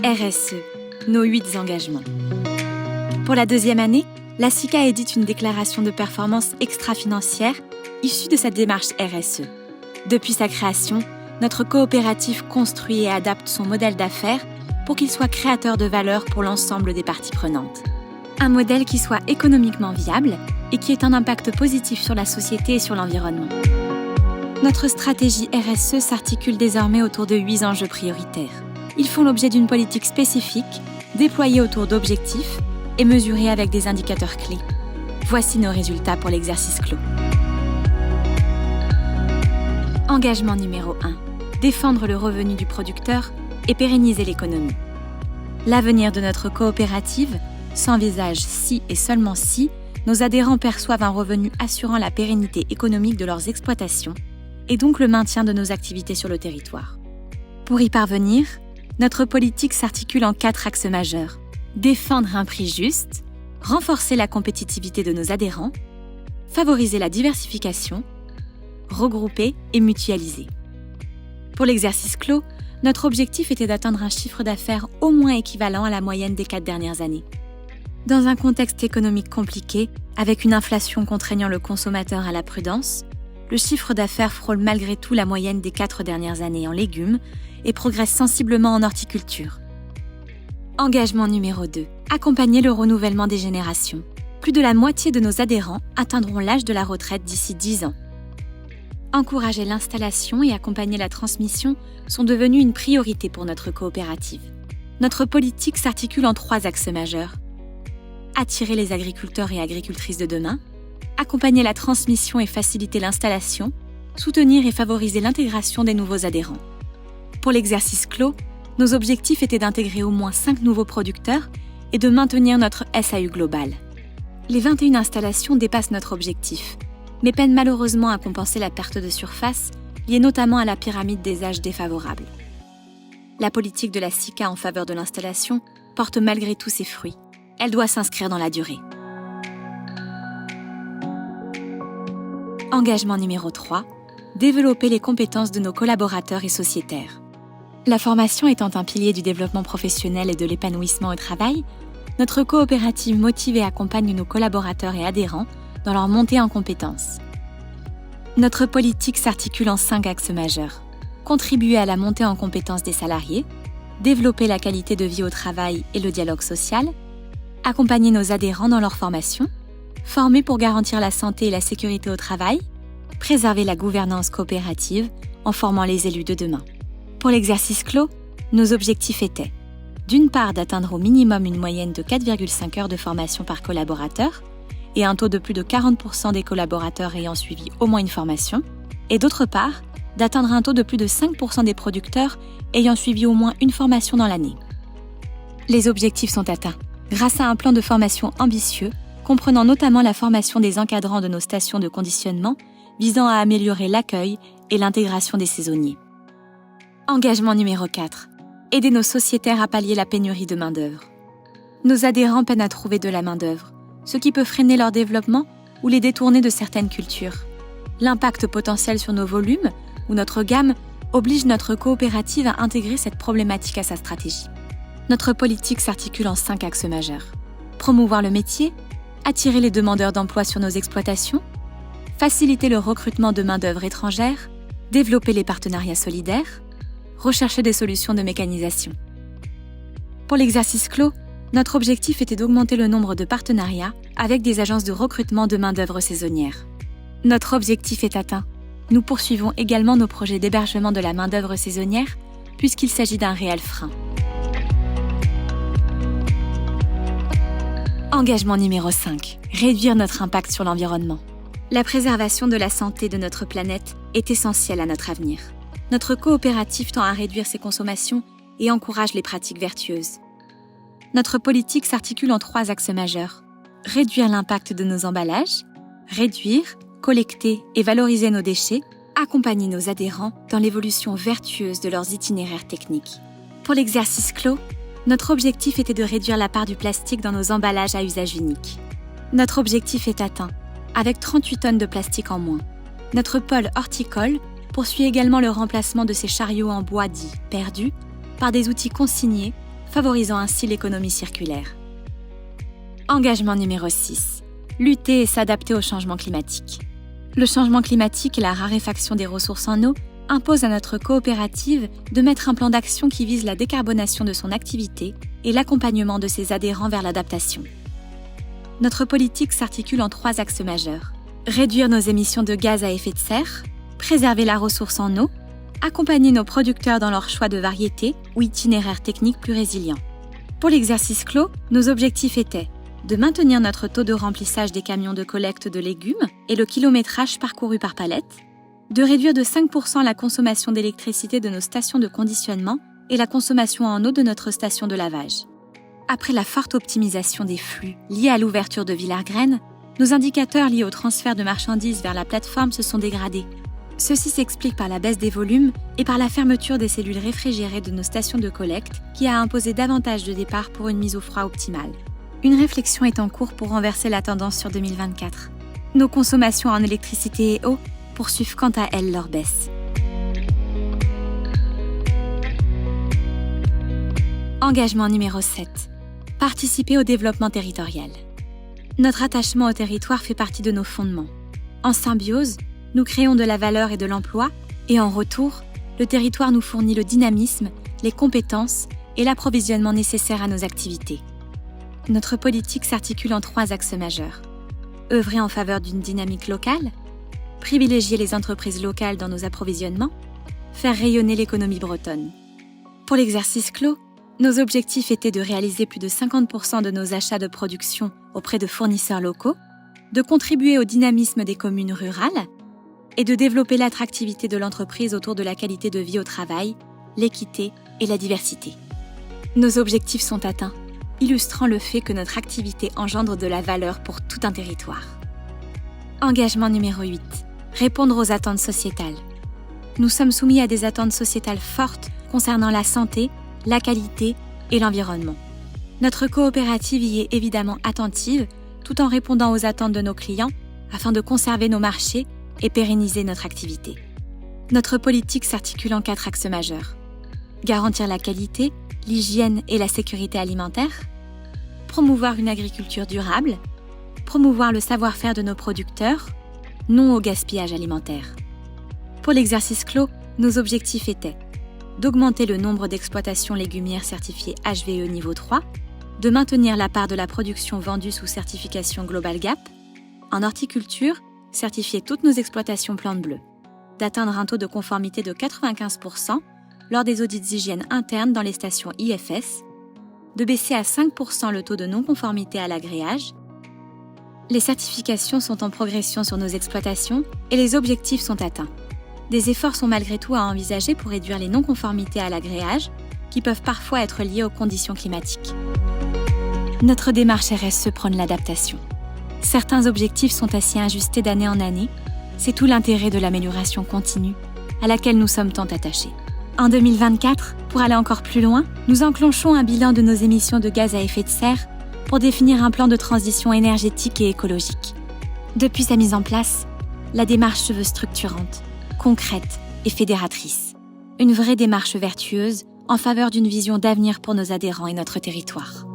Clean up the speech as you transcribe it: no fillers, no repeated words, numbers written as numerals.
RSE, nos 8 engagements. Pour la 2e année, la SICA édite une déclaration de performance extra-financière issue de sa démarche RSE. Depuis sa création, notre coopérative construit et adapte son modèle d'affaires pour qu'il soit créateur de valeur pour l'ensemble des parties prenantes. Un modèle qui soit économiquement viable et qui ait un impact positif sur la société et sur l'environnement. Notre stratégie RSE s'articule désormais autour de 8 enjeux prioritaires. Ils font l'objet d'une politique spécifique, déployée autour d'objectifs et mesurée avec des indicateurs clés. Voici nos résultats pour l'exercice clos. Engagement numéro 1. Défendre le revenu du producteur et pérenniser l'économie. L'avenir de notre coopérative s'envisage si et seulement si nos adhérents perçoivent un revenu assurant la pérennité économique de leurs exploitations et donc le maintien de nos activités sur le territoire. Pour y parvenir, notre politique s'articule en 4 axes majeurs. Défendre un prix juste, renforcer la compétitivité de nos adhérents, favoriser la diversification, regrouper et mutualiser. Pour l'exercice clos, notre objectif était d'atteindre un chiffre d'affaires au moins équivalent à la moyenne des 4 dernières années. Dans un contexte économique compliqué, avec une inflation contraignant le consommateur à la prudence, le chiffre d'affaires frôle malgré tout la moyenne des 4 dernières années en légumes et progresse sensiblement en horticulture. Engagement numéro 2. Accompagner le renouvellement des générations. Plus de la moitié de nos adhérents atteindront l'âge de la retraite d'ici 10 ans. Encourager l'installation et accompagner la transmission sont devenus une priorité pour notre coopérative. Notre politique s'articule en 3 axes majeurs. Attirer les agriculteurs et agricultrices de demain, accompagner la transmission et faciliter l'installation, soutenir et favoriser l'intégration des nouveaux adhérents. Pour l'exercice clos, nos objectifs étaient d'intégrer au moins 5 nouveaux producteurs et de maintenir notre SAU global. Les 21 installations dépassent notre objectif, mais peinent malheureusement à compenser la perte de surface liée notamment à la pyramide des âges défavorables. La politique de la SICA en faveur de l'installation porte malgré tout ses fruits. Elle doit s'inscrire dans la durée. Engagement numéro 3. Développer les compétences de nos collaborateurs et sociétaires. La formation étant un pilier du développement professionnel et de l'épanouissement au travail, notre coopérative motive et accompagne nos collaborateurs et adhérents dans leur montée en compétences. Notre politique s'articule en 5 axes majeurs. Contribuer à la montée en compétences des salariés, développer la qualité de vie au travail et le dialogue social, accompagner nos adhérents dans leur formation, former pour garantir la santé et la sécurité au travail, préserver la gouvernance coopérative en formant les élus de demain. Pour l'exercice clos, nos objectifs étaient d'une part d'atteindre au minimum une moyenne de 4,5 heures de formation par collaborateur et un taux de plus de 40% des collaborateurs ayant suivi au moins une formation, et d'autre part d'atteindre un taux de plus de 5% des producteurs ayant suivi au moins une formation dans l'année. Les objectifs sont atteints grâce à un plan de formation ambitieux comprenant notamment la formation des encadrants de nos stations de conditionnement visant à améliorer l'accueil et l'intégration des saisonniers. Engagement numéro 4. Aider nos sociétaires à pallier la pénurie de main-d'œuvre. Nos adhérents peinent à trouver de la main-d'œuvre, ce qui peut freiner leur développement ou les détourner de certaines cultures. L'impact potentiel sur nos volumes ou notre gamme oblige notre coopérative à intégrer cette problématique à sa stratégie. Notre politique s'articule en 5 axes majeurs. Promouvoir le métier, attirer les demandeurs d'emploi sur nos exploitations, faciliter le recrutement de main-d'œuvre étrangère, développer les partenariats solidaires, rechercher des solutions de mécanisation. Pour l'exercice clos, notre objectif était d'augmenter le nombre de partenariats avec des agences de recrutement de main-d'œuvre saisonnière. Notre objectif est atteint. Nous poursuivons également nos projets d'hébergement de la main-d'œuvre saisonnière puisqu'il s'agit d'un réel frein. Engagement numéro 5. Réduire notre impact sur l'environnement. La préservation de la santé de notre planète est essentielle à notre avenir. Notre coopérative tend à réduire ses consommations et encourage les pratiques vertueuses. Notre politique s'articule en 3 axes majeurs. Réduire l'impact de nos emballages, réduire, collecter et valoriser nos déchets, accompagner nos adhérents dans l'évolution vertueuse de leurs itinéraires techniques. Pour l'exercice clos, notre objectif était de réduire la part du plastique dans nos emballages à usage unique. Notre objectif est atteint, avec 38 tonnes de plastique en moins. Notre pôle horticole poursuit également le remplacement de ces chariots en bois dits perdus par des outils consignés favorisant ainsi l'économie circulaire. Engagement numéro 6. Lutter et s'adapter au changement climatique. Le changement climatique et la raréfaction des ressources en eau imposent à notre coopérative de mettre un plan d'action qui vise la décarbonation de son activité et l'accompagnement de ses adhérents vers l'adaptation. Notre politique s'articule en 3 axes majeurs. Réduire nos émissions de gaz à effet de serre, préserver la ressource en eau, accompagner nos producteurs dans leur choix de variétés ou itinéraires techniques plus résilients. Pour l'exercice clos, nos objectifs étaient de maintenir notre taux de remplissage des camions de collecte de légumes et le kilométrage parcouru par palette, de réduire de 5% la consommation d'électricité de nos stations de conditionnement et la consommation en eau de notre station de lavage. Après la forte optimisation des flux liés à l'ouverture de Villars-Graines, nos indicateurs liés au transfert de marchandises vers la plateforme se sont dégradés. Ceci s'explique par la baisse des volumes et par la fermeture des cellules réfrigérées de nos stations de collecte qui a imposé davantage de départs pour une mise au froid optimale. Une réflexion est en cours pour renverser la tendance sur 2024. Nos consommations en électricité et eau poursuivent quant à elles leur baisse. Engagement numéro 7. Participer au développement territorial. Notre attachement au territoire fait partie de nos fondements. En symbiose, nous créons de la valeur et de l'emploi, et en retour, le territoire nous fournit le dynamisme, les compétences et l'approvisionnement nécessaires à nos activités. Notre politique s'articule en 3 axes majeurs. Œuvrer en faveur d'une dynamique locale, privilégier les entreprises locales dans nos approvisionnements, faire rayonner l'économie bretonne. Pour l'exercice clos, nos objectifs étaient de réaliser plus de 50% de nos achats de production auprès de fournisseurs locaux, de contribuer au dynamisme des communes rurales et de développer l'attractivité de l'entreprise autour de la qualité de vie au travail, l'équité et la diversité. Nos objectifs sont atteints, illustrant le fait que notre activité engendre de la valeur pour tout un territoire. Engagement numéro 8. Répondre aux attentes sociétales. Nous sommes soumis à des attentes sociétales fortes concernant la santé, la qualité et l'environnement. Notre coopérative y est évidemment attentive, tout en répondant aux attentes de nos clients afin de conserver nos marchés et pérenniser notre activité. Notre politique s'articule en 4 axes majeurs. Garantir la qualité, l'hygiène et la sécurité alimentaire, promouvoir une agriculture durable, promouvoir le savoir-faire de nos producteurs, non au gaspillage alimentaire. Pour l'exercice clos, nos objectifs étaient d'augmenter le nombre d'exploitations légumières certifiées HVE niveau 3, de maintenir la part de la production vendue sous certification Global Gap, en horticulture, certifier toutes nos exploitations plantes bleues, d'atteindre un taux de conformité de 95% lors des audits d'hygiène interne dans les stations IFS, de baisser à 5% le taux de non-conformité à l'agréage. Les certifications sont en progression sur nos exploitations et les objectifs sont atteints. Des efforts sont malgré tout à envisager pour réduire les non-conformités à l'agréage, qui peuvent parfois être liées aux conditions climatiques. Notre démarche RSE prône l'adaptation. Certains objectifs sont ainsi ajustés d'année en année. C'est tout l'intérêt de l'amélioration continue, à laquelle nous sommes tant attachés. En 2024, pour aller encore plus loin, nous enclenchons un bilan de nos émissions de gaz à effet de serre pour définir un plan de transition énergétique et écologique. Depuis sa mise en place, la démarche se veut structurante, concrète et fédératrice. Une vraie démarche vertueuse en faveur d'une vision d'avenir pour nos adhérents et notre territoire.